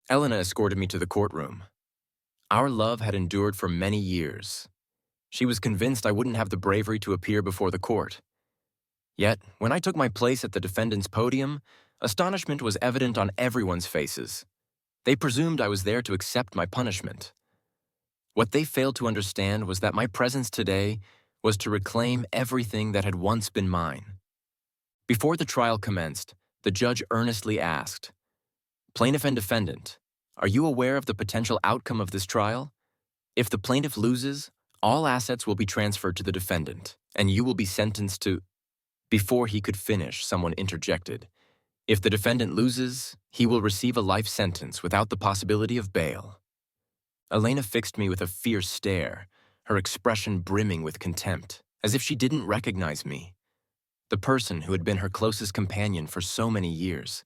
Elena escorted me to the courtroom. Our love had endured for many years. She was convinced I wouldn't have the bravery to appear before the court. Yet, when I took my place at the defendant's podium, astonishment was evident on everyone's faces. They presumed I was there to accept my punishment. What they failed to understand was that my presence today was to reclaim everything that had once been mine. Before the trial commenced, the judge earnestly asked, "Plaintiff and defendant, are you aware of the potential outcome of this trial? If the plaintiff loses, all assets will be transferred to the defendant, and you will be sentenced to—" Before he could finish, someone interjected. "If the defendant loses, he will receive a life sentence without the possibility of bail." Elena fixed me with a fierce stare, her expression brimming with contempt, as if she didn't recognize me. The person who had been her closest companion for so many years.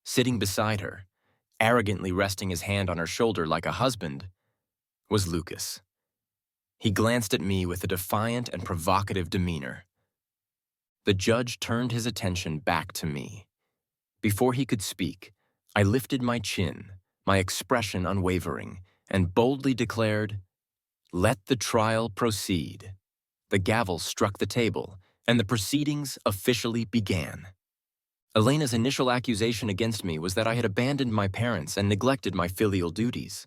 Sitting beside her, arrogantly resting his hand on her shoulder like a husband, was Lucas. He glanced at me with a defiant and provocative demeanor. The judge turned his attention back to me. Before he could speak, I lifted my chin, my expression unwavering, and boldly declared, "Let the trial proceed." The gavel struck the table, and the proceedings officially began. Elena's initial accusation against me was that I had abandoned my parents and neglected my filial duties.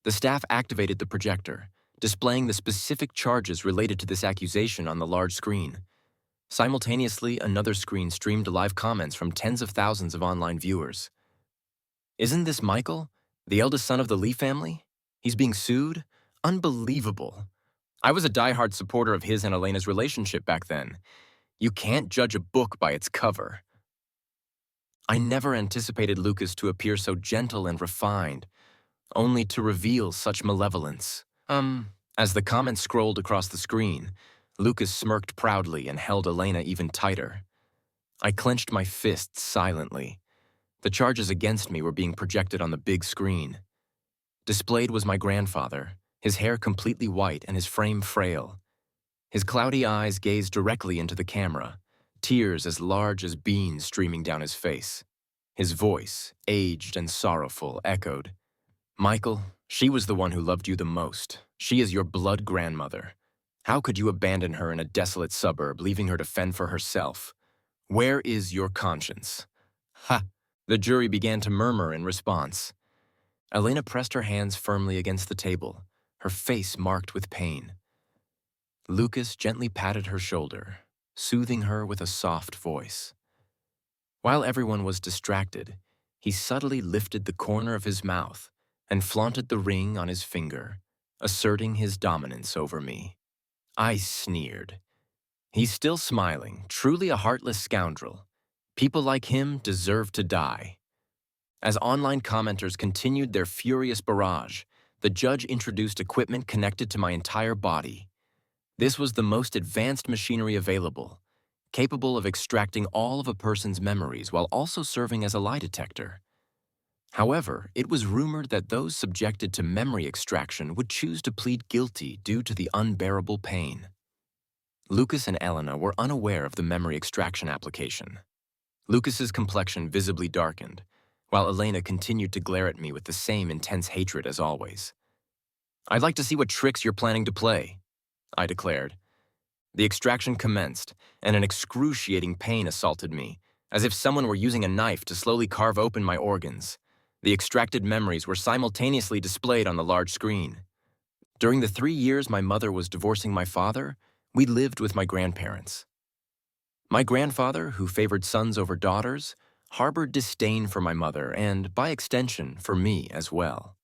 The staff activated the projector, displaying the specific charges related to this accusation on the large screen. Simultaneously, another screen streamed live comments from tens of thousands of online viewers. "Isn't this Michael, the eldest son of the Lee family? He's being sued? Unbelievable. I was a diehard supporter of his and Elena's relationship back then. You can't judge a book by its cover." I never anticipated Lucas to appear so gentle and refined, only to reveal such malevolence. As the comments scrolled across the screen, Lucas smirked proudly and held Elena even tighter. I clenched my fists silently. The charges against me were being projected on the big screen. Displayed was my grandfather, his hair completely white and his frame frail. His cloudy eyes gazed directly into the camera, tears as large as beans streaming down his face. His voice, aged and sorrowful, echoed, "Michael, she was the one who loved you the most. She is your blood grandmother. How could you abandon her in a desolate suburb, leaving her to fend for herself? Where is your conscience?" "Ha!" The jury began to murmur in response. Elena pressed her hands firmly against the table, her face marked with pain. Lucas gently patted her shoulder, soothing her with a soft voice. While everyone was distracted, he subtly lifted the corner of his mouth and flaunted the ring on his finger, asserting his dominance over me. I sneered. He's still smiling, truly a heartless scoundrel. People like him deserve to die. As online commenters continued their furious barrage, the judge introduced equipment connected to my entire body. This was the most advanced machinery available, capable of extracting all of a person's memories while also serving as a lie detector. However, it was rumored that those subjected to memory extraction would choose to plead guilty due to the unbearable pain. Lucas and Elena were unaware of the memory extraction application. Lucas's complexion visibly darkened, while Elena continued to glare at me with the same intense hatred as always. "I'd like to see what tricks you're planning to play," I declared. The extraction commenced, and an excruciating pain assaulted me, as if someone were using a knife to slowly carve open my organs. The extracted memories were simultaneously displayed on the large screen. During the 3 years my mother was divorcing my father, we lived with my grandparents. My grandfather, who favored sons over daughters, harbored disdain for my mother and, by extension, for me as well.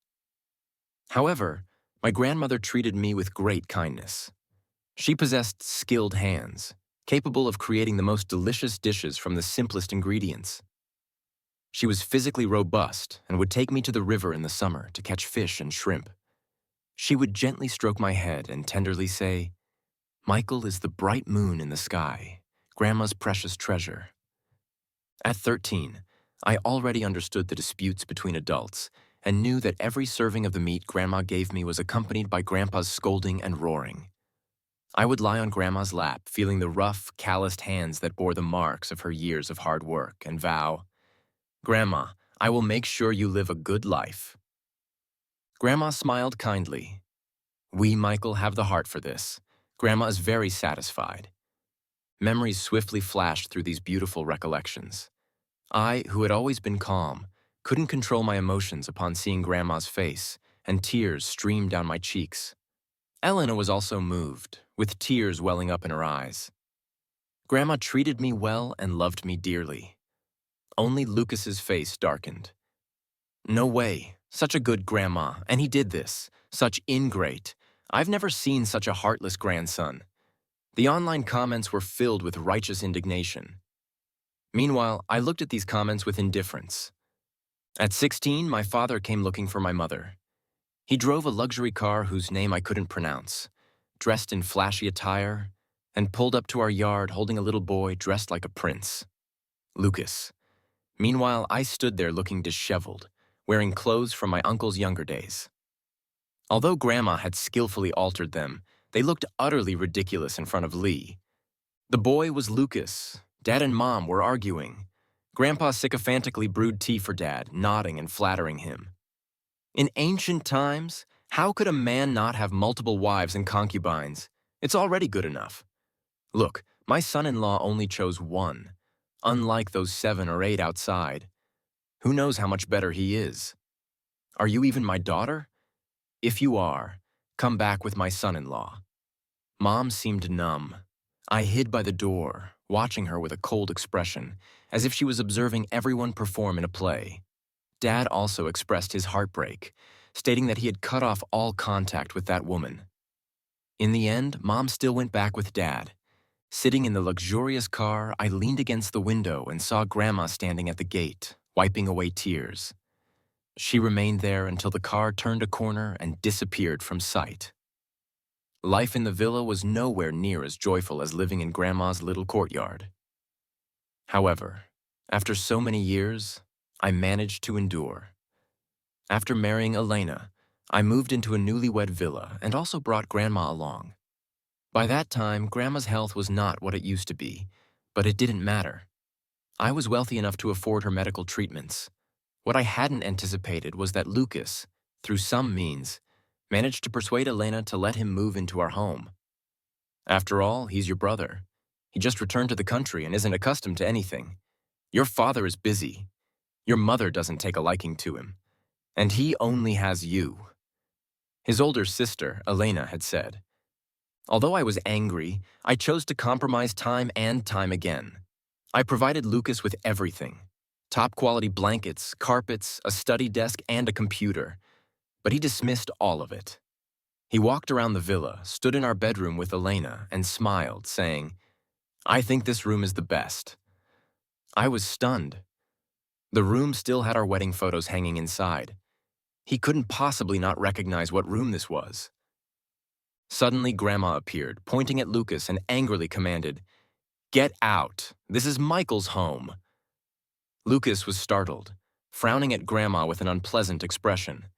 However, my grandmother treated me with great kindness. She possessed skilled hands, capable of creating the most delicious dishes from the simplest ingredients. She was physically robust and would take me to the river in the summer to catch fish and shrimp. She would gently stroke my head and tenderly say, "Michael is the bright moon in the sky, Grandma's precious treasure." At 13, I already understood the disputes between adults and knew that every serving of the meat Grandma gave me was accompanied by Grandpa's scolding and roaring. I would lie on Grandma's lap, feeling the rough, calloused hands that bore the marks of her years of hard work, and vow, "Grandma, I will make sure you live a good life." Grandma smiled kindly. We, Michael, have the heart for this. Grandma is very satisfied. Memories swiftly flashed through these beautiful recollections. I, who had always been calm, couldn't control my emotions upon seeing Grandma's face, and tears streamed down my cheeks. Elena was also moved, with tears welling up in her eyes. Grandma treated me well and loved me dearly. Only Lucas's face darkened. No way, such a good grandma, and he did this. Such ingrate. I've never seen such a heartless grandson. The online comments were filled with righteous indignation. Meanwhile, I looked at these comments with indifference. At 16, my father came looking for my mother. He drove a luxury car whose name I couldn't pronounce, dressed in flashy attire, and pulled up to our yard holding a little boy dressed like a prince. Lucas. Meanwhile, I stood there looking disheveled, wearing clothes from my uncle's younger days. Although Grandma had skillfully altered them, they looked utterly ridiculous in front of Lee. The boy was Lucas. Dad and Mom were arguing. Grandpa sycophantically brewed tea for Dad, nodding and flattering him. In ancient times, how could a man not have multiple wives and concubines? It's already good enough. Look, my son-in-law only chose one, unlike those 7 or 8 outside. Who knows how much better he is? Are you even my daughter? If you are, come back with my son-in-law. Mom seemed numb. I hid by the door, watching her with a cold expression, as if she was observing everyone perform in a play. Dad also expressed his heartbreak, stating that he had cut off all contact with that woman. In the end, Mom still went back with Dad. Sitting in the luxurious car, I leaned against the window and saw Grandma standing at the gate, wiping away tears. She remained there until the car turned a corner and disappeared from sight. Life in the villa was nowhere near as joyful as living in Grandma's little courtyard. However, after so many years, I managed to endure. After marrying Elena, I moved into a newlywed villa and also brought Grandma along. By that time, Grandma's health was not what it used to be, but it didn't matter. I was wealthy enough to afford her medical treatments. What I hadn't anticipated was that Lucas, through some means, managed to persuade Elena to let him move into our home. After all, he's your brother. He just returned to the country and isn't accustomed to anything. Your father is busy. Your mother doesn't take a liking to him. And he only has you. His older sister, Elena, had said. Although I was angry, I chose to compromise time and time again. I provided Lucas with everything. Top-quality blankets, carpets, a study desk, and a computer. But he dismissed all of it. He walked around the villa, stood in our bedroom with Elena, and smiled, saying, "I think this room is the best." I was stunned. The room still had our wedding photos hanging inside. He couldn't possibly not recognize what room this was. Suddenly, Grandma appeared, pointing at Lucas and angrily commanded, "Get out! This is Michael's home." Lucas was startled, frowning at Grandma with an unpleasant expression.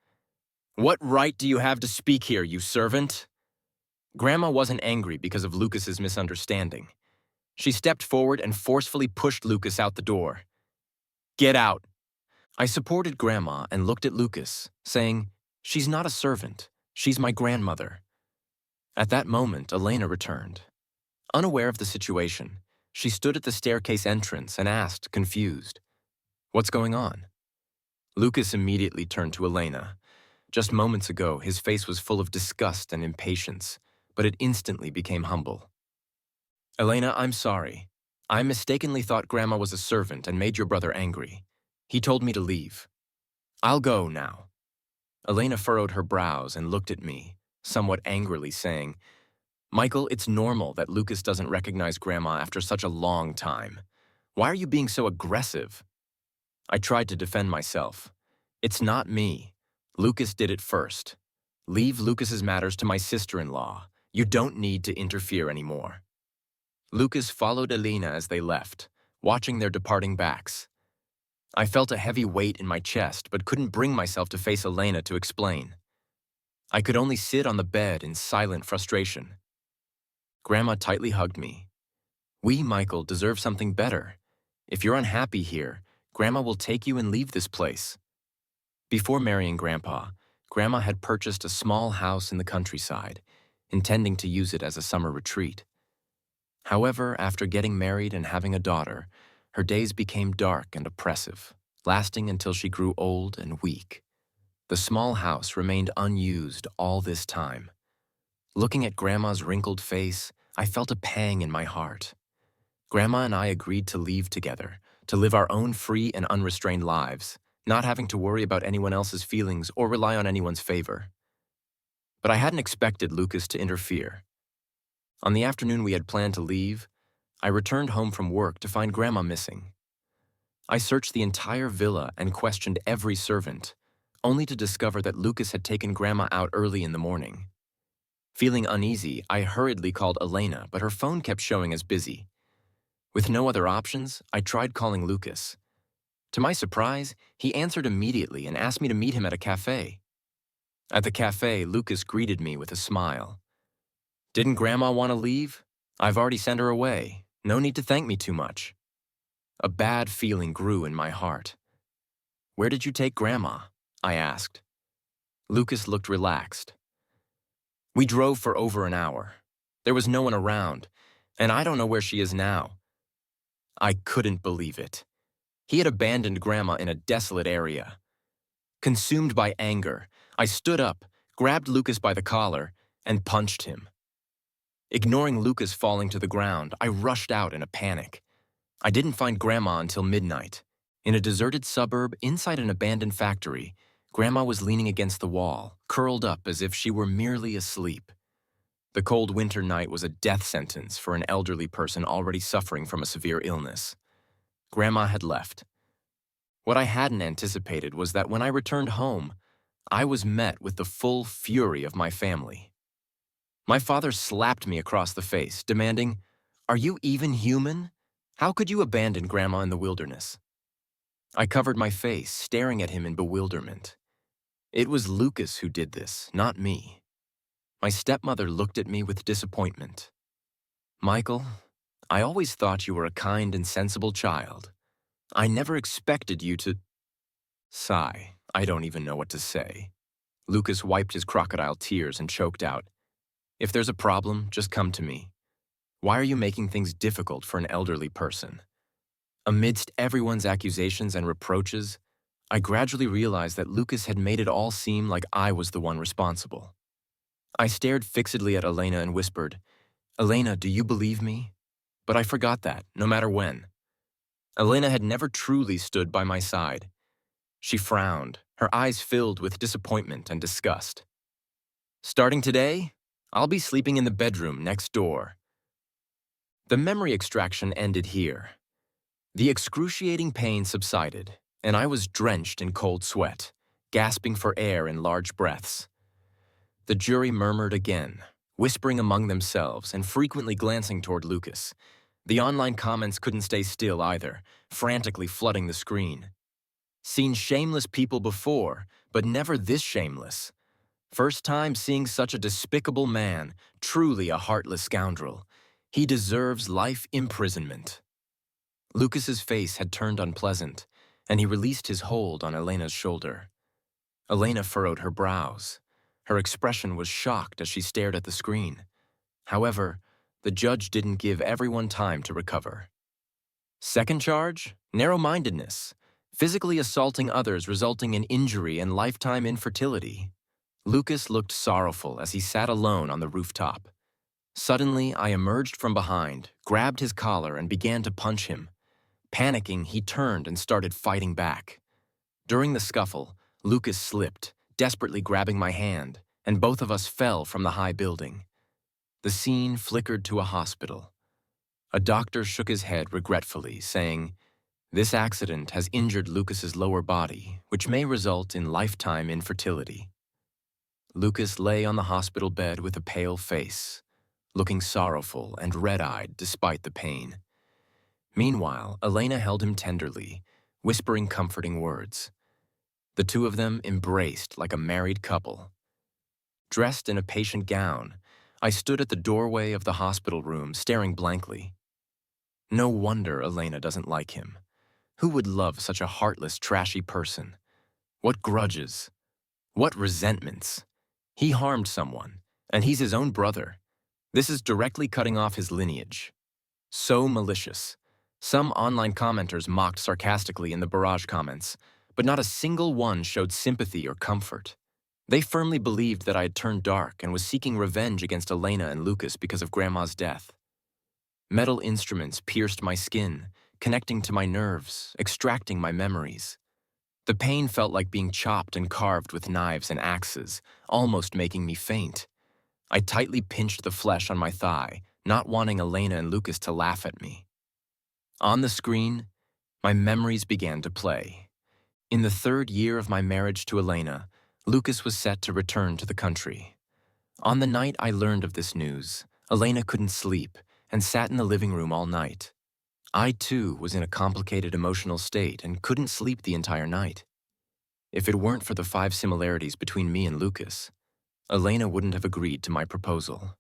"What right do you have to speak here, you servant?" Grandma wasn't angry because of Lucas's misunderstanding. She stepped forward and forcefully pushed Lucas out the door. "Get out!" I supported Grandma and looked at Lucas, saying, "She's not a servant. She's my grandmother." At that moment, Elena returned. Unaware of the situation, she stood at the staircase entrance and asked, confused, "What's going on?" Lucas immediately turned to Elena. Just moments ago, his face was full of disgust and impatience, but it instantly became humble. "Elena, I'm sorry. I mistakenly thought Grandma was a servant and made your brother angry. He told me to leave. I'll go now." Elena furrowed her brows and looked at me, somewhat angrily, saying, "Michael, it's normal that Lucas doesn't recognize Grandma after such a long time. Why are you being so aggressive?" I tried to defend myself. "It's not me. Lucas did it first. Leave Lucas's matters to my sister-in-law. You don't need to interfere anymore." Lucas followed Elena as they left, watching their departing backs. I felt a heavy weight in my chest, but couldn't bring myself to face Elena to explain. I could only sit on the bed in silent frustration. Grandma tightly hugged me. "We, Michael, deserve something better. If you're unhappy here, Grandma will take you and leave this place." Before marrying Grandpa, Grandma had purchased a small house in the countryside, intending to use it as a summer retreat. However, after getting married and having a daughter, her days became dark and oppressive, lasting until she grew old and weak. The small house remained unused all this time. Looking at Grandma's wrinkled face, I felt a pang in my heart. Grandma and I agreed to leave together, to live our own free and unrestrained lives, not having to worry about anyone else's feelings or rely on anyone's favor. But I hadn't expected Lucas to interfere. On the afternoon we had planned to leave, I returned home from work to find Grandma missing. I searched the entire villa and questioned every servant, only to discover that Lucas had taken Grandma out early in the morning. Feeling uneasy, I hurriedly called Elena, but her phone kept showing as busy. With no other options, I tried calling Lucas. To my surprise, he answered immediately and asked me to meet him at a cafe. At the cafe, Lucas greeted me with a smile. "Didn't Grandma want to leave? I've already sent her away. No need to thank me too much." A bad feeling grew in my heart. "Where did you take Grandma?" I asked. Lucas looked relaxed. "We drove for over an hour. There was no one around, and I don't know where she is now." I couldn't believe it. He had abandoned Grandma in a desolate area. Consumed by anger, I stood up, grabbed Lucas by the collar, and punched him. Ignoring Lucas falling to the ground, I rushed out in a panic. I didn't find Grandma until midnight. In a deserted suburb inside an abandoned factory, Grandma was leaning against the wall, curled up as if she were merely asleep. The cold winter night was a death sentence for an elderly person already suffering from a severe illness. Grandma had left. What I hadn't anticipated was that when I returned home, I was met with the full fury of my family. My father slapped me across the face, demanding, "Are you even human? How could you abandon Grandma in the wilderness?" I covered my face, staring at him in bewilderment. It was Lucas who did this, not me. My stepmother looked at me with disappointment. "Michael, I always thought you were a kind and sensible child. I never expected you to—" Sigh, I don't even know what to say. Lucas wiped his crocodile tears and choked out, "If there's a problem, just come to me. Why are you making things difficult for an elderly person?" Amidst everyone's accusations and reproaches, I gradually realized that Lucas had made it all seem like I was the one responsible. I stared fixedly at Elena and whispered, "Elena, do you believe me?" But I forgot that, no matter when. Elena had never truly stood by my side. She frowned, her eyes filled with disappointment and disgust. "Starting today, I'll be sleeping in the bedroom next door." The memory extraction ended here. The excruciating pain subsided, and I was drenched in cold sweat, gasping for air in large breaths. The jury murmured again, whispering among themselves and frequently glancing toward Lucas. The online comments couldn't stay still either, frantically flooding the screen. Seen shameless people before, but never this shameless. First time seeing such a despicable man, truly a heartless scoundrel. He deserves life imprisonment. Lucas's face had turned unpleasant, and he released his hold on Elena's shoulder. Elena furrowed her brows. Her expression was shocked as she stared at the screen. However, the judge didn't give everyone time to recover. Second charge? Narrow-mindedness. Physically assaulting others resulting in injury and lifetime infertility. Lucas looked sorrowful as he sat alone on the rooftop. Suddenly, I emerged from behind, grabbed his collar, and began to punch him. Panicking, he turned and started fighting back. During the scuffle, Lucas slipped, desperately grabbing my hand, and both of us fell from the high building. The scene flickered to a hospital. A doctor shook his head regretfully, saying, "This accident has injured Lucas's lower body, which may result in lifetime infertility." Lucas lay on the hospital bed with a pale face, looking sorrowful and red-eyed despite the pain. Meanwhile, Elena held him tenderly, whispering comforting words. The two of them embraced like a married couple. Dressed in a patient gown, I stood at the doorway of the hospital room, staring blankly. No wonder Elena doesn't like him. Who would love such a heartless, trashy person? What grudges? What resentments? He harmed someone, and he's his own brother. This is directly cutting off his lineage. So malicious. Some online commenters mocked sarcastically in the barrage comments, but not a single one showed sympathy or comfort. They firmly believed that I had turned dark and was seeking revenge against Elena and Lucas because of Grandma's death. Metal instruments pierced my skin, connecting to my nerves, extracting my memories. The pain felt like being chopped and carved with knives and axes, almost making me faint. I tightly pinched the flesh on my thigh, not wanting Elena and Lucas to laugh at me. On the screen, my memories began to play. In the 3rd year of my marriage to Elena, Lucas was set to return to the country. On the night I learned of this news, Elena couldn't sleep and sat in the living room all night. I, too, was in a complicated emotional state and couldn't sleep the entire night. If it weren't for the 5 similarities between me and Lucas, Elena wouldn't have agreed to my proposal.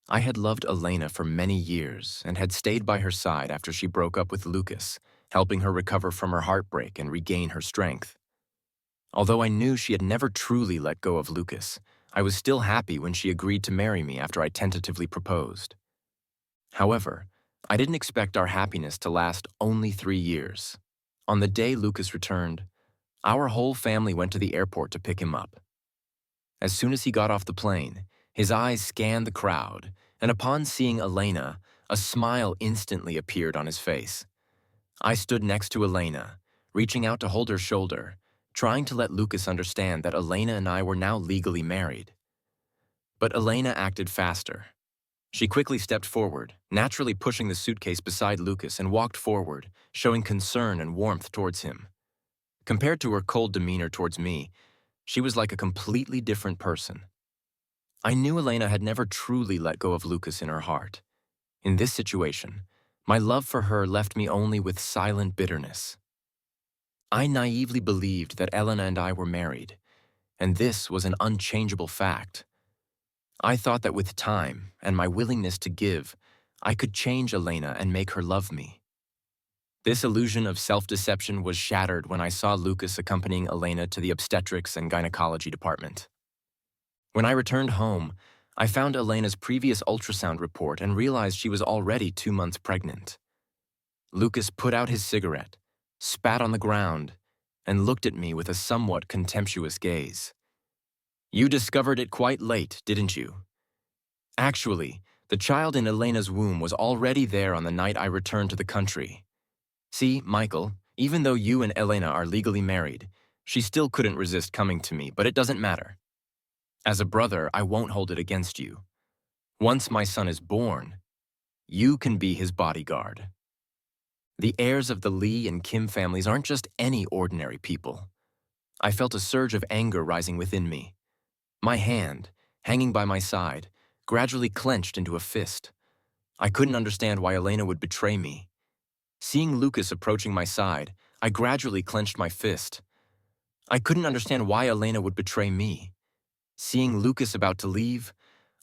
I had loved Elena for many years and had stayed by her side after she broke up with Lucas, helping her recover from her heartbreak and regain her strength. Although I knew she had never truly let go of Lucas, I was still happy when she agreed to marry me after I tentatively proposed. However, I didn't expect our happiness to last only 3 years. On the day Lucas returned, our whole family went to the airport to pick him up. As soon as he got off the plane, his eyes scanned the crowd, and upon seeing Elena, a smile instantly appeared on his face. I stood next to Elena, reaching out to hold her shoulder, trying to let Lucas understand that Elena and I were now legally married. But Elena acted faster. She quickly stepped forward, naturally pushing the suitcase beside Lucas, and walked forward, showing concern and warmth towards him. Compared to her cold demeanor towards me, she was like a completely different person. I knew Elena had never truly let go of Lucas in her heart. In this situation, my love for her left me only with silent bitterness. I naively believed that Elena and I were married, and this was an unchangeable fact. I thought that with time and my willingness to give, I could change Elena and make her love me. This illusion of self-deception was shattered when I saw Lucas accompanying Elena to the obstetrics and gynecology department. When I returned home, I found Elena's previous ultrasound report and realized she was already 2 months pregnant. Lucas put out his cigarette, spat on the ground, and looked at me with a somewhat contemptuous gaze. "You discovered it quite late, didn't you?" Actually, the child in Elena's womb was already there on the night I returned to the country. See, Michael, even though you and Elena are legally married, she still couldn't resist coming to me, but it doesn't matter. As a brother, I won't hold it against you. Once my son is born, you can be his bodyguard. The heirs of the Lee and Kim families aren't just any ordinary people. I felt a surge of anger rising within me. My hand, hanging by my side, gradually clenched into a fist. I couldn't understand why Elena would betray me. Seeing Lucas approaching my side, I gradually clenched my fist. I couldn't understand why Elena would betray me. Seeing Lucas about to leave,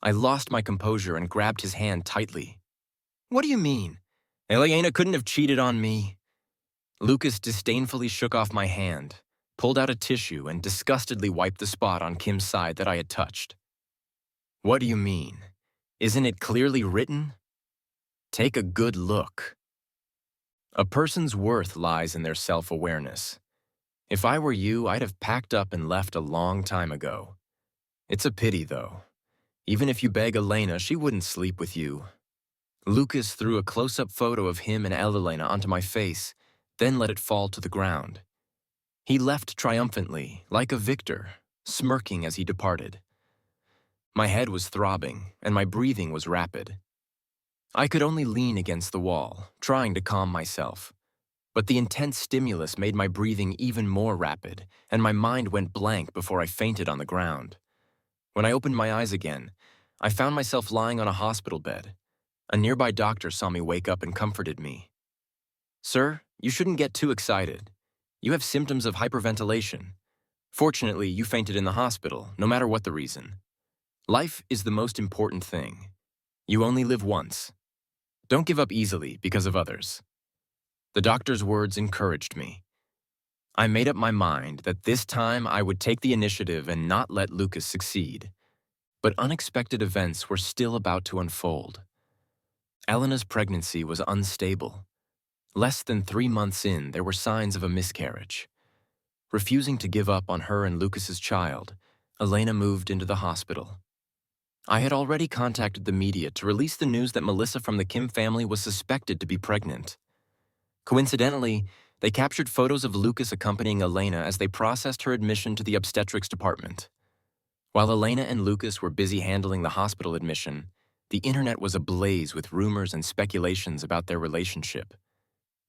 I lost my composure and grabbed his hand tightly. "What do you mean? Elena couldn't have cheated on me." Lucas disdainfully shook off my hand, pulled out a tissue, and disgustedly wiped the spot on Kim's side that I had touched. "What do you mean? Isn't it clearly written? Take a good look." A person's worth lies in their self-awareness. If I were you, I'd have packed up and left a long time ago. It's a pity, though. Even if you beg Elena, she wouldn't sleep with you. Lucas threw a close-up photo of him and Elena onto my face, then let it fall to the ground. He left triumphantly, like a victor, smirking as he departed. My head was throbbing, and my breathing was rapid. I could only lean against the wall, trying to calm myself. But the intense stimulus made my breathing even more rapid, and my mind went blank before I fainted on the ground. When I opened my eyes again, I found myself lying on a hospital bed. A nearby doctor saw me wake up and comforted me. "Sir, you shouldn't get too excited. You have symptoms of hyperventilation. Fortunately, you fainted in the hospital, no matter what the reason. Life is the most important thing. You only live once. Don't give up easily because of others." The doctor's words encouraged me. I made up my mind that this time I would take the initiative and not let Lucas succeed. But unexpected events were still about to unfold. Elena's pregnancy was unstable. Less than 3 months in, there were signs of a miscarriage. Refusing to give up on her and Lucas's child, Elena moved into the hospital. I had already contacted the media to release the news that Melissa from the Kim family was suspected to be pregnant. Coincidentally, they captured photos of Lucas accompanying Elena as they processed her admission to the obstetrics department. While Elena and Lucas were busy handling the hospital admission, the internet was ablaze with rumors and speculations about their relationship.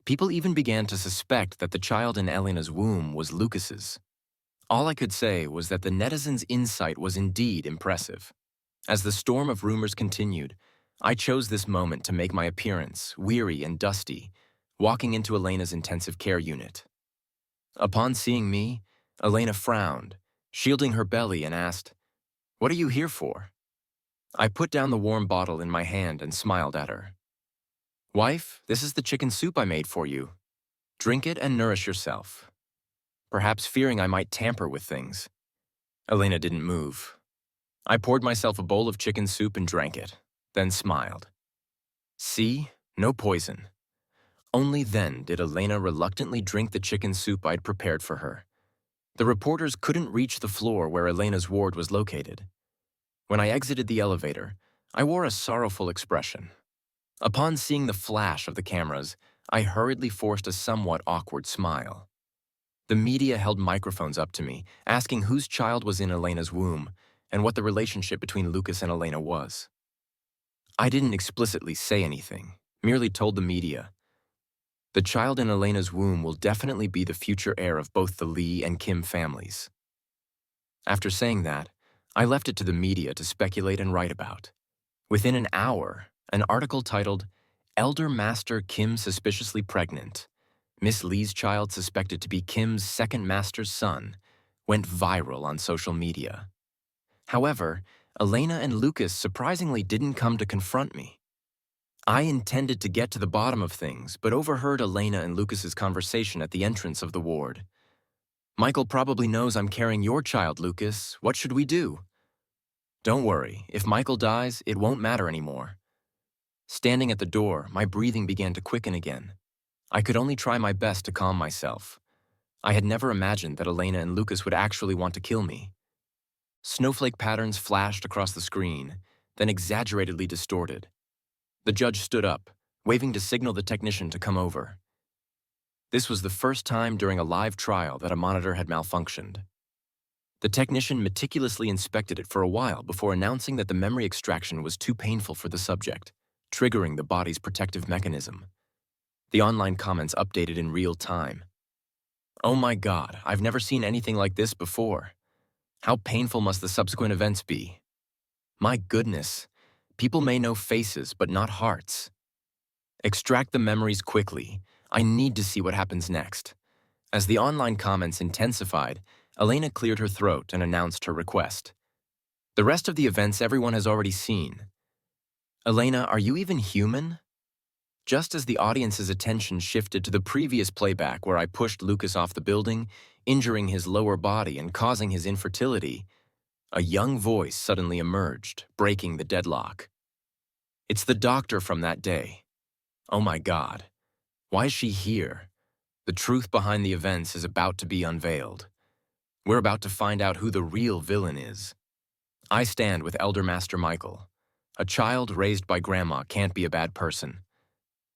People even began to suspect that the child in Elena's womb was Lucas's. All I could say was that the netizens' insight was indeed impressive. As the storm of rumors continued, I chose this moment to make my appearance, weary and dusty, walking into Elena's intensive care unit. Upon seeing me, Elena frowned, shielding her belly, and asked, "What are you here for?" I put down the warm bottle in my hand and smiled at her. "Wife, this is the chicken soup I made for you. Drink it and nourish yourself." Perhaps fearing I might tamper with things, Elena didn't move. I poured myself a bowl of chicken soup and drank it, then smiled. See, no poison. Only then did Elena reluctantly drink the chicken soup I'd prepared for her. The reporters couldn't reach the floor where Elena's ward was located. When I exited the elevator, I wore a sorrowful expression. Upon seeing the flash of the cameras, I hurriedly forced a somewhat awkward smile. The media held microphones up to me, asking whose child was in Elena's womb and what the relationship between Lucas and Elena was. I didn't explicitly say anything, merely told the media, "The child in Elena's womb will definitely be the future heir of both the Lee and Kim families." After saying that, I left it to the media to speculate and write about. Within an hour, an article titled, "Elder Master Kim Suspiciously Pregnant. Miss Lee's child suspected to be Kim's second master's son," went viral on social media. However, Elena and Lucas surprisingly didn't come to confront me. I intended to get to the bottom of things, but overheard Elena and Lucas's conversation at the entrance of the ward. "Michael probably knows I'm carrying your child, Lucas. What should we do?" "Don't worry. If Michael dies, it won't matter anymore." Standing at the door, my breathing began to quicken again. I could only try my best to calm myself. I had never imagined that Elena and Lucas would actually want to kill me. Snowflake patterns flashed across the screen, then exaggeratedly distorted. The judge stood up, waving to signal the technician to come over. This was the first time during a live trial that a monitor had malfunctioned. The technician meticulously inspected it for a while before announcing that the memory extraction was too painful for the subject, triggering the body's protective mechanism. The online comments updated in real time. "Oh my God, I've never seen anything like this before. How painful must the subsequent events be? My goodness, people may know faces but not hearts. Extract the memories quickly. I need to see what happens next." As the online comments intensified, Elena cleared her throat and announced her request. "The rest of the events everyone has already seen. Elena, are you even human?" Just as the audience's attention shifted to the previous playback where I pushed Lucas off the building, injuring his lower body and causing his infertility, a young voice suddenly emerged, breaking the deadlock. "It's the doctor from that day. Oh my God. Why is she here? The truth behind the events is about to be unveiled. We're about to find out who the real villain is. I stand with Elder Master Michael. A child raised by grandma can't be a bad person.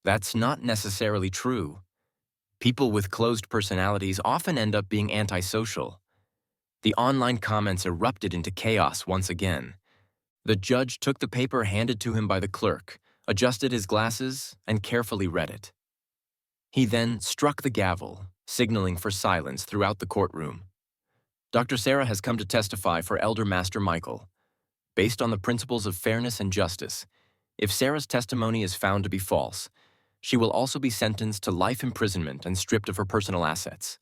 That's not necessarily true. People with closed personalities often end up being antisocial." The online comments erupted into chaos once again. The judge took the paper handed to him by the clerk, adjusted his glasses, and carefully read it. He then struck the gavel, signaling for silence throughout the courtroom. "Dr. Sarah has come to testify for Elder Master Michael. Based on the principles of fairness and justice, if Sarah's testimony is found to be false, she will also be sentenced to life imprisonment and stripped of her personal assets."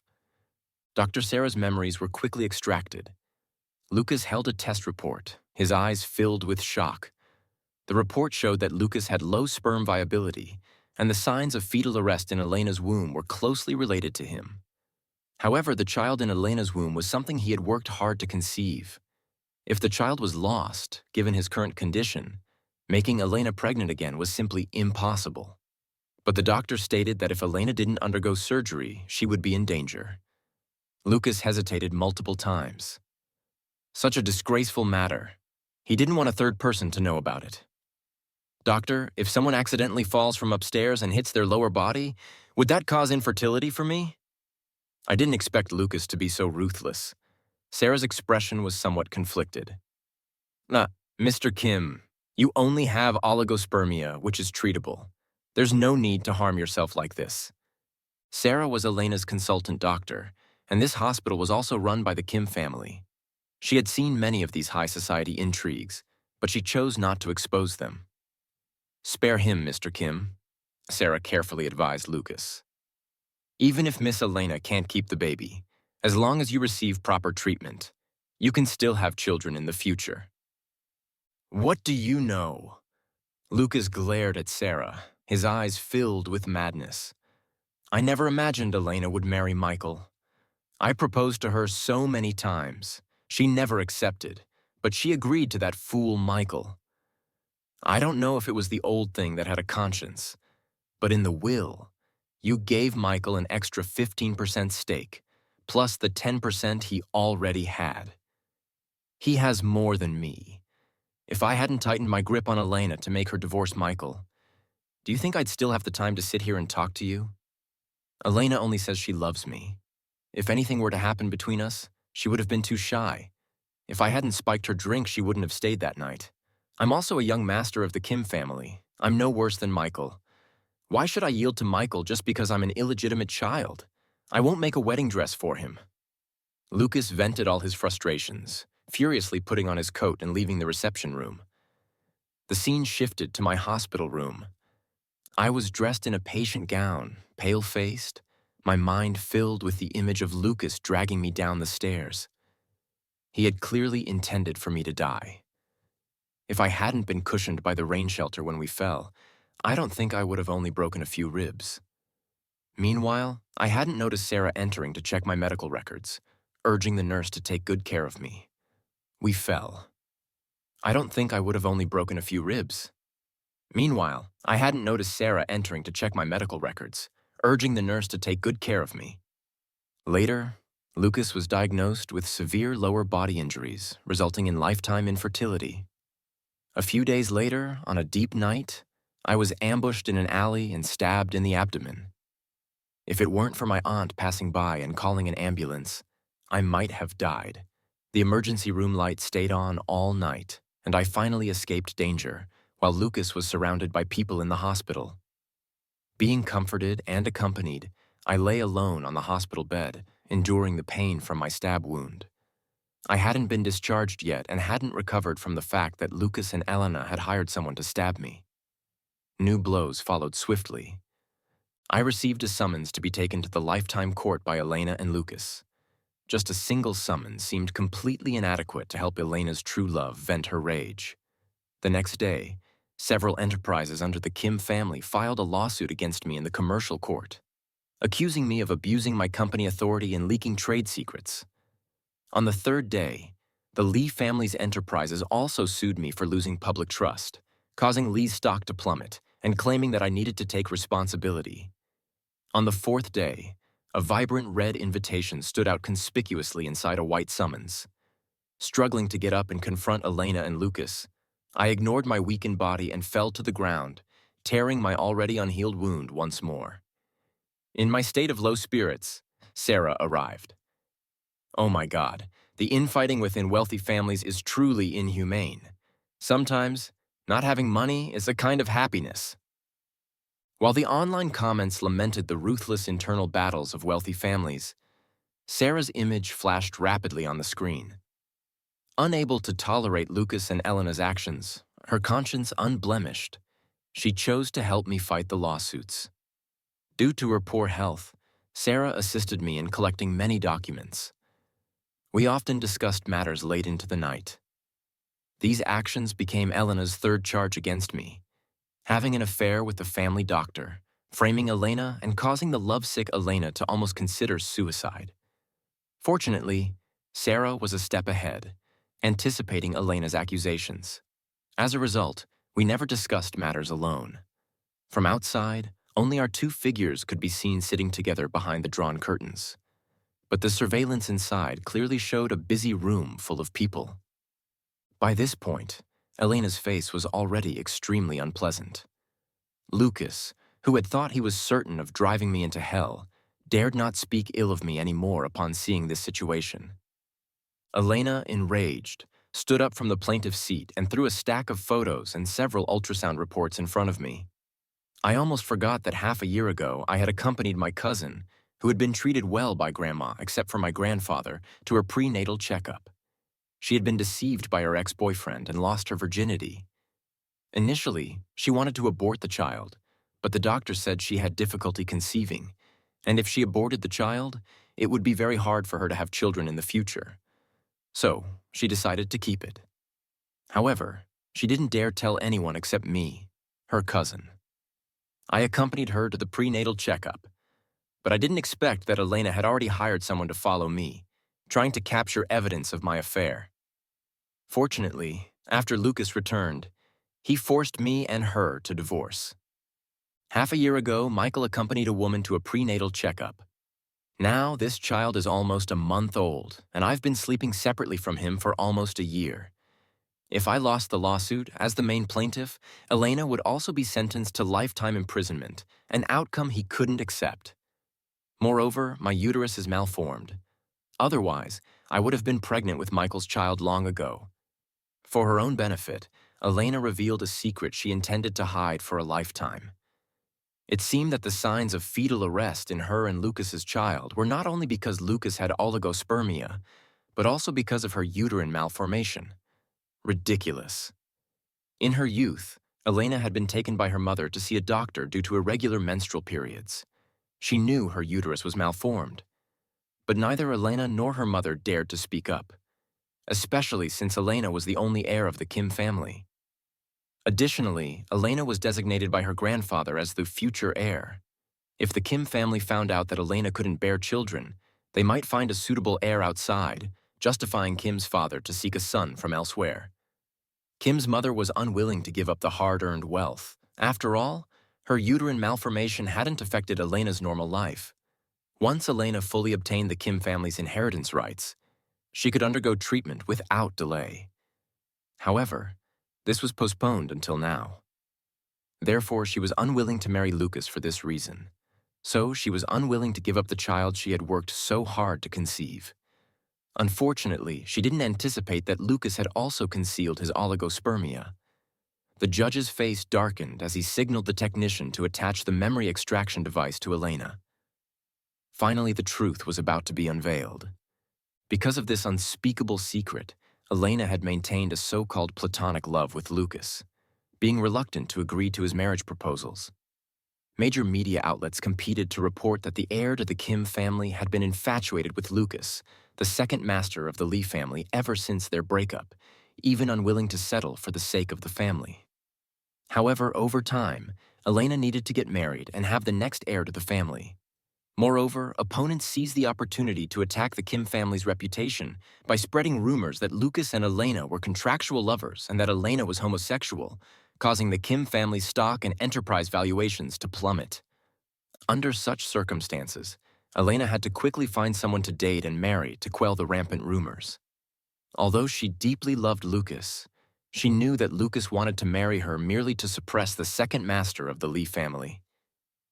Dr. Sarah's memories were quickly extracted. Lucas held a test report, his eyes filled with shock. The report showed that Lucas had low sperm viability, and the signs of fetal arrest in Elena's womb were closely related to him. However, the child in Elena's womb was something he had worked hard to conceive. If the child was lost, given his current condition, making Elena pregnant again was simply impossible. But the doctor stated that if Elena didn't undergo surgery, she would be in danger. Lucas hesitated multiple times. Such a disgraceful matter. He didn't want a third person to know about it. Doctor, if someone accidentally falls from upstairs and hits their lower body, would that cause infertility for me? I didn't expect Lucas to be so ruthless. Sarah's expression was somewhat conflicted. Mr. Kim, you only have oligospermia, which is treatable. There's no need to harm yourself like this. Sarah was Elena's consultant doctor, and this hospital was also run by the Kim family. She had seen many of these high society intrigues, but she chose not to expose them. Spare him, Mr. Kim, Sarah carefully advised Lucas. Even if Miss Elena can't keep the baby, as long as you receive proper treatment, you can still have children in the future. What do you know? Lucas glared at Sarah, his eyes filled with madness. I never imagined Elena would marry Michael. I proposed to her so many times. She never accepted, but she agreed to that fool Michael. I don't know if it was the old thing that had a conscience, but in the will, you gave Michael an extra 15% stake, plus the 10% he already had. He has more than me. If I hadn't tightened my grip on Elena to make her divorce Michael, do you think I'd still have the time to sit here and talk to you? Elena only says she loves me. If anything were to happen between us, she would have been too shy. If I hadn't spiked her drink, she wouldn't have stayed that night. I'm also a young master of the Kim family. I'm no worse than Michael. Why should I yield to Michael just because I'm an illegitimate child? I won't make a wedding dress for him. Lucas vented all his frustrations, furiously putting on his coat and leaving the reception room. The scene shifted to my hospital room. I was dressed in a patient gown, pale-faced, my mind filled with the image of Lucas dragging me down the stairs. He had clearly intended for me to die. If I hadn't been cushioned by the rain shelter when we fell, I don't think I would have only broken a few ribs. Meanwhile, I hadn't noticed Sarah entering to check my medical records, urging the nurse to take good care of me. We fell. I don't think I would have only broken a few ribs. Meanwhile, I hadn't noticed Sarah entering to check my medical records, urging the nurse to take good care of me. Later, Lucas was diagnosed with severe lower body injuries, resulting in lifetime infertility. A few days later, on a deep night, I was ambushed in an alley and stabbed in the abdomen. If it weren't for my aunt passing by and calling an ambulance, I might have died. The emergency room light stayed on all night, and I finally escaped danger, while Lucas was surrounded by people in the hospital. Being comforted and accompanied, I lay alone on the hospital bed, enduring the pain from my stab wound. I hadn't been discharged yet and hadn't recovered from the fact that Lucas and Elena had hired someone to stab me. New blows followed swiftly. I received a summons to be taken to the lifetime court by Elena and Lucas. Just a single summons seemed completely inadequate to help Elena's true love vent her rage. The next day, several enterprises under the Kim family filed a lawsuit against me in the commercial court, accusing me of abusing my company authority and leaking trade secrets. On the third day, the Lee family's enterprises also sued me for losing public trust, causing Lee's stock to plummet and claiming that I needed to take responsibility. On the fourth day, a vibrant red invitation stood out conspicuously inside a white summons. Struggling to get up and confront Elena and Lucas, I ignored my weakened body and fell to the ground, tearing my already unhealed wound once more. In my state of low spirits, Sarah arrived. Oh my God, the infighting within wealthy families is truly inhumane. Sometimes, not having money is a kind of happiness. While the online comments lamented the ruthless internal battles of wealthy families, Sarah's image flashed rapidly on the screen. Unable to tolerate Lucas and Elena's actions, her conscience unblemished, she chose to help me fight the lawsuits. Due to her poor health, Sarah assisted me in collecting many documents. We often discussed matters late into the night. These actions became Elena's third charge against me, having an affair with the family doctor, framing Elena and causing the lovesick Elena to almost consider suicide. Fortunately, Sarah was a step ahead, anticipating Elena's accusations. As a result, we never discussed matters alone. From outside, only our two figures could be seen sitting together behind the drawn curtains. But the surveillance inside clearly showed a busy room full of people. By this point, Elena's face was already extremely unpleasant. Lucas, who had thought he was certain of driving me into hell, dared not speak ill of me anymore upon seeing this situation. Elena, enraged, stood up from the plaintiff's seat and threw a stack of photos and several ultrasound reports in front of me. I almost forgot that half a year ago I had accompanied my cousin, who had been treated well by Grandma except for my grandfather, to her prenatal checkup. She had been deceived by her ex-boyfriend and lost her virginity. Initially, she wanted to abort the child, but the doctor said she had difficulty conceiving, and if she aborted the child, it would be very hard for her to have children in the future. So, she decided to keep it. However, she didn't dare tell anyone except me, her cousin. I accompanied her to the prenatal checkup, but I didn't expect that Elena had already hired someone to follow me, trying to capture evidence of my affair. Fortunately, after Lucas returned, he forced me and her to divorce. Half a year ago, Michael accompanied a woman to a prenatal checkup. Now, this child is almost a month old, and I've been sleeping separately from him for almost a year. If I lost the lawsuit, as the main plaintiff, Elena would also be sentenced to lifetime imprisonment, an outcome he couldn't accept. Moreover, my uterus is malformed. Otherwise, I would have been pregnant with Michael's child long ago. For her own benefit, Elena revealed a secret she intended to hide for a lifetime. It seemed that the signs of fetal arrest in her and Lucas's child were not only because Lucas had oligospermia, but also because of her uterine malformation. Ridiculous. In her youth, Elena had been taken by her mother to see a doctor due to irregular menstrual periods. She knew her uterus was malformed. But neither Elena nor her mother dared to speak up, especially since Elena was the only heir of the Kim family. Additionally, Elena was designated by her grandfather as the future heir. If the Kim family found out that Elena couldn't bear children, they might find a suitable heir outside, justifying Kim's father to seek a son from elsewhere. Kim's mother was unwilling to give up the hard-earned wealth. After all, her uterine malformation hadn't affected Elena's normal life. Once Elena fully obtained the Kim family's inheritance rights, she could undergo treatment without delay. However, this was postponed until now. Therefore, she was unwilling to marry Lucas for this reason. So, she was unwilling to give up the child she had worked so hard to conceive. Unfortunately, she didn't anticipate that Lucas had also concealed his oligospermia. The judge's face darkened as he signaled the technician to attach the memory extraction device to Elena. Finally, the truth was about to be unveiled. Because of this unspeakable secret, Elena had maintained a so-called platonic love with Lucas, being reluctant to agree to his marriage proposals. Major media outlets competed to report that the heir to the Kim family had been infatuated with Lucas, the second master of the Lee family ever since their breakup, even unwilling to settle for the sake of the family. However, over time, Elena needed to get married and have the next heir to the family. Moreover, opponents seized the opportunity to attack the Kim family's reputation by spreading rumors that Lucas and Elena were contractual lovers and that Elena was homosexual, causing the Kim family's stock and enterprise valuations to plummet. Under such circumstances, Elena had to quickly find someone to date and marry to quell the rampant rumors. Although she deeply loved Lucas, she knew that Lucas wanted to marry her merely to suppress the second master of the Lee family.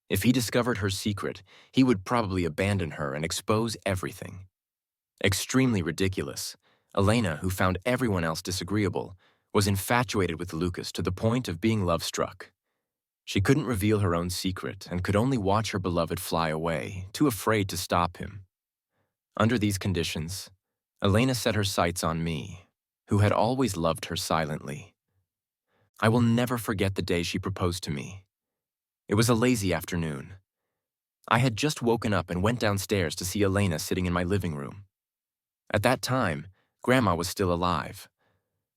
If he discovered her secret, he would probably abandon her and expose everything. Extremely ridiculous, Elena, who found everyone else disagreeable, was infatuated with Lucas to the point of being love-struck. She couldn't reveal her own secret and could only watch her beloved fly away, too afraid to stop him. Under these conditions, Elena set her sights on me, who had always loved her silently. I will never forget the day she proposed to me. It was a lazy afternoon. I had just woken up and went downstairs to see Elena sitting in my living room. At that time, Grandma was still alive.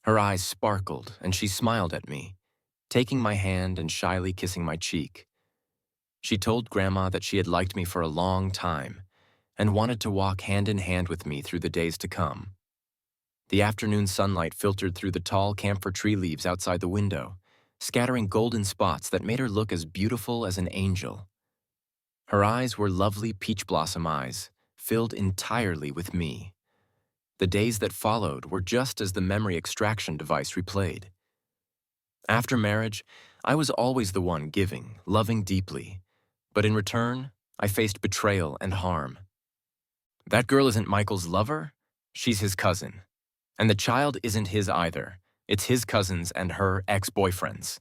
Her eyes sparkled and she smiled at me, taking my hand and shyly kissing my cheek. She told Grandma that she had liked me for a long time and wanted to walk hand in hand with me through the days to come. The afternoon sunlight filtered through the tall camphor tree leaves outside the window, scattering golden spots that made her look as beautiful as an angel. Her eyes were lovely peach blossom eyes, filled entirely with me. The days that followed were just as the memory extraction device replayed. After marriage, I was always the one giving, loving deeply, but in return, I faced betrayal and harm. That girl isn't Michael's lover, she's his cousin. And the child isn't his either. It's his cousins and her ex-boyfriends.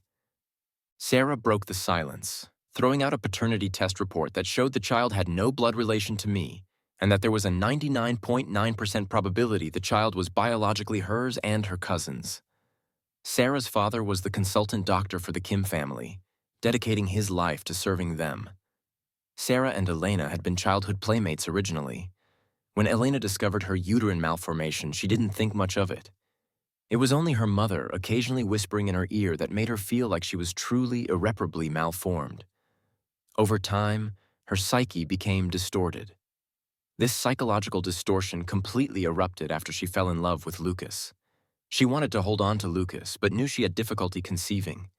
Sarah broke the silence, throwing out a paternity test report that showed the child had no blood relation to me and that there was a 99.9% probability the child was biologically hers and her cousin's. Sarah's father was the consultant doctor for the Kim family, dedicating his life to serving them. Sarah and Elena had been childhood playmates originally. When Elena discovered her uterine malformation, she didn't think much of it. It was only her mother occasionally whispering in her ear that made her feel like she was truly irreparably malformed. Over time, her psyche became distorted. This psychological distortion completely erupted after she fell in love with Lucas. She wanted to hold on to Lucas, but knew she had difficulty conceiving.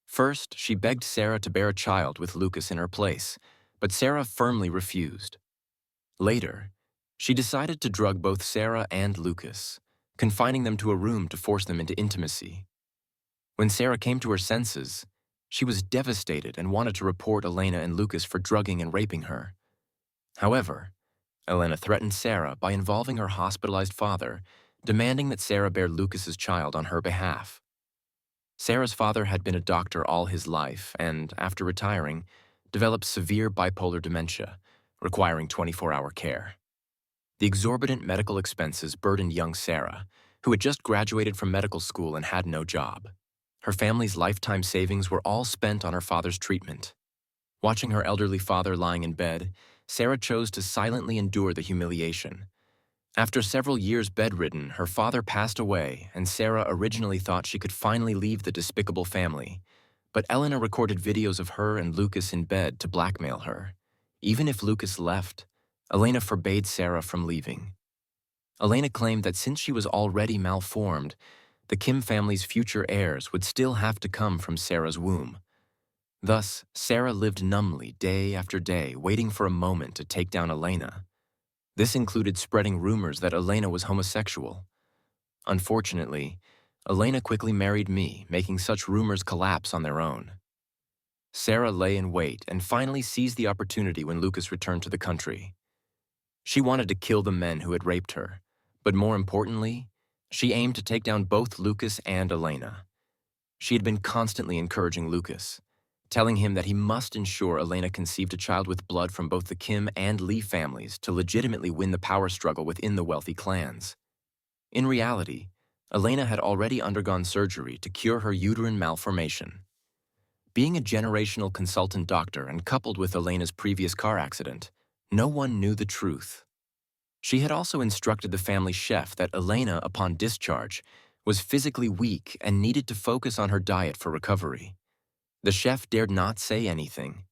First, she begged Sarah to bear a child with Lucas in her place, but Sarah firmly refused. Later, she decided to drug both Sarah and Lucas, confining them to a room to force them into intimacy. When Sarah came to her senses, she was devastated and wanted to report Elena and Lucas for drugging and raping her. However, Elena threatened Sarah by involving her hospitalized father, demanding that Sarah bear Lucas's child on her behalf. Sarah's father had been a doctor all his life and, after retiring, developed severe bipolar dementia, requiring 24-hour care. The exorbitant medical expenses burdened young Sarah, who had just graduated from medical school and had no job. Her family's lifetime savings were all spent on her father's treatment. Watching her elderly father lying in bed, Sarah chose to silently endure the humiliation. After several years bedridden, her father passed away, and Sarah originally thought she could finally leave the despicable family. But Elena recorded videos of her and Lucas in bed to blackmail her. Even if Lucas left, Elena forbade Sarah from leaving. Elena claimed that since she was already malformed, the Kim family's future heirs would still have to come from Sarah's womb. Thus, Sarah lived numbly day after day, waiting for a moment to take down Elena. This included spreading rumors that Elena was homosexual. Unfortunately, Elena quickly married me, making such rumors collapse on their own. Sarah lay in wait and finally seized the opportunity when Lucas returned to the country. She wanted to kill the men who had raped her, but more importantly, she aimed to take down both Lucas and Elena. She had been constantly encouraging Lucas, telling him that he must ensure Elena conceived a child with blood from both the Kim and Lee families to legitimately win the power struggle within the wealthy clans. In reality, Elena had already undergone surgery to cure her uterine malformation. Being a generational consultant doctor and coupled with Elena's previous car accident, no one knew the truth. She had also instructed the family chef that Elena, upon discharge, was physically weak and needed to focus on her diet for recovery. The chef dared not say anything.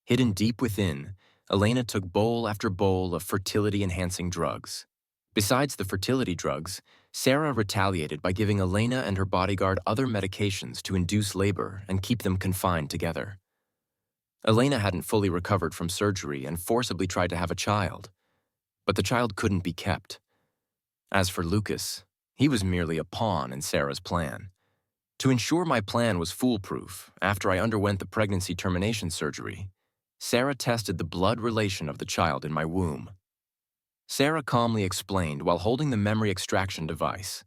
Hidden deep within, Elena took bowl after bowl of fertility-enhancing drugs. Besides the fertility drugs, Sarah retaliated by giving Elena and her bodyguard other medications to induce labor and keep them confined together. Elena hadn't fully recovered from surgery and forcibly tried to have a child, but the child couldn't be kept. As for Lucas, he was merely a pawn in Sarah's plan. To ensure my plan was foolproof, after I underwent the pregnancy termination surgery, Sarah tested the blood relation of the child in my womb. Sarah calmly explained while holding the memory extraction device,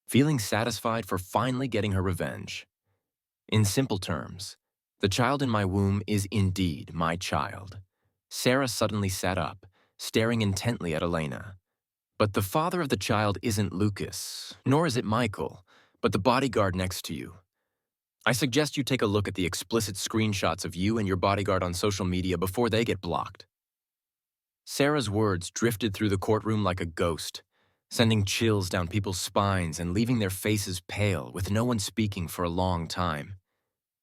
feeling satisfied for finally getting her revenge. In simple terms, the child in my womb is indeed my child. Sarah suddenly sat up, staring intently at Elena. But the father of the child isn't Lucas, nor is it Michael, but the bodyguard next to you. I suggest you take a look at the explicit screenshots of you and your bodyguard on social media before they get blocked. Sarah's words drifted through the courtroom like a ghost, sending chills down people's spines and leaving their faces pale with no one speaking for a long time.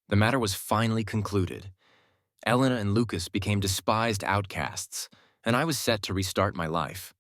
The matter was finally concluded. Elena and Lucas became despised outcasts, and I was set to restart my life.